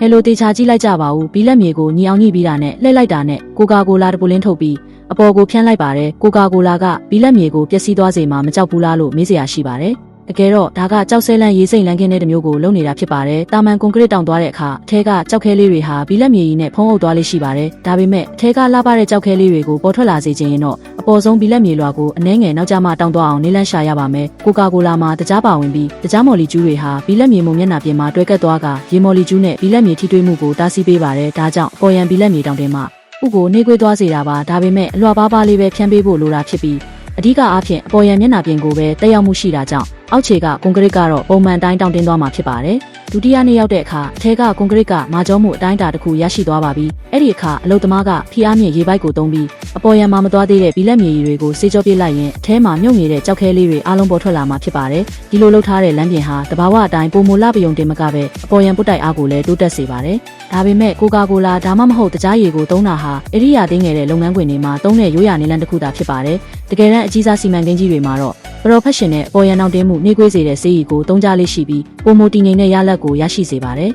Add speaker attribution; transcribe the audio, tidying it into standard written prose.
Speaker 1: ဟယ်လိုတေချာကြည့်လိုက်ကြပါဦးဘီလက်မြေကိုညီအောင်ညှိပြီးတာနဲ့လှည့်လိုက်တာနဲ့ကိုကာကိုလာတပူလင်းထုတ်ပြီးအပေါ်ကိုဖြန်းလိုက်ပါတယ်ကိုကာကိုလာကဘီလက်မြေကိုပျက်စီးသွားစေမှာမကြောက်ဘူးလားလို့မေးစရာရှိပါတယ်တကယ်တော့ဒါကကြောက်ဆဲလန်းရေးစိမ့်လန်းခင်းတဲ့တမျိုးကိုလုံနေတာဖြစ်ပါတယ်တာမန်ကွန်ကရစ်တောင်သွားတဲ့အခါအထက်ကကြောက်ခဲလေးတွေဟာဘီလက်မြေကြီးနဲ့ဖုံးအုပ်သွားလေးရှိပါတယ်ဒါပေမဲ့အထက်ကလှပတဲ့ကြောက်ခဲလေးတွေကိုပေါ်ထွက်လာစေခြင်းရင်တော့အပေါ်ဆုံးဘီလက်မြေလွှာကိုအနှဲငယ်နောက်ကျမှတောင်းသွားအောင်နေလန့်ရှာရပါမယ်ကိုကာကိုလာမှာတကြားပါဝင်ပြီးတကြားမော်လီကျူးတွေဟာဘီလက်မြေမုံမျက်နှာပြင်မှာတွဲကပ်သွားကရေမော်လီကျူးနဲ့ဘီလက်မြေထိတွေ့မှုကိုတားဆီးပေးပါတယ်ဒါကြောင့်ပေါ်ရန်ဘီလက်မြေတောင်တင်မှာဥကိုနှေးကွေးသွားစေတာပါဒါပေမဲ့အလွှာပါးလေးပဲဖြန်းပေးဖို့လိုတာဖြစ်ပြီးအဓိကအားဖြင့်အပေါ်ရန်မျက်နှာပြင်ကိုပဲတက်ရောက်မှုရှိတာကြောင့်အောက်ခြေကကွန်ကရစ်ကတော့ပုံမှန်တိုင်းတောင့်တင်းသွားမှာဖြစ်ပါတယ်ဒုတိယနေ့ရောက်တဲ့အခါအထက်ကကွန်ကရစ်ကမာကျောမှုအတိုင်းအတာတစ်ခုရရှိသွားပါပြီအဲ့ဒီအခါအလုတ်သမားကဖီအားမြင့်ရေပိုက်ကိုသုံးပြီးအပေါ်ရန်မှာမသွားသေးတဲ့ဘီလက်မြေတွေကိုစေကြောပြစ်လိုက်ရင်အထဲမှာမြုပ်နေတဲ့ကြောက်ခဲလေးတွေအားလုံးပေါ်ထွက်လာမှာဖြစ်ပါတယ်ဒီလိုလှုပ်ထားတဲ့လမ်းပြင်ဟာတဘာဝအတိုင်းပုံမလပယုံတင်မကပဲအပေါ်ရန်ပုတ်တိုက်အားကိုလည်းတိုးတက်စေပါတယ်ဒါပေမဲ့ကိုကာကိုလာဒါမှမဟုတ်တကြားရည်ကိုသုံးတာဟာအရိယာသိငယ်တဲ့လုပ်ငန်းခွင်တွေမှာသုံးတဲ့ရိုးရာနေလန်းတစ်ခုသာဖြစ်ပါတယ်တကယ်တမ်းအကြီးစားစီမံကိန်းကြီးတွေမှာတော့professional နဲ့အပေါ်ရန်နောက်တင်းမှုနှေးကွေးစေတဲ့ဆေးရည်ကိုသုံးကြလေးရှိပြီးပုံမတည်ငြိမ်တဲ့ရလဒ်ကိုရရှိစေပါတယ်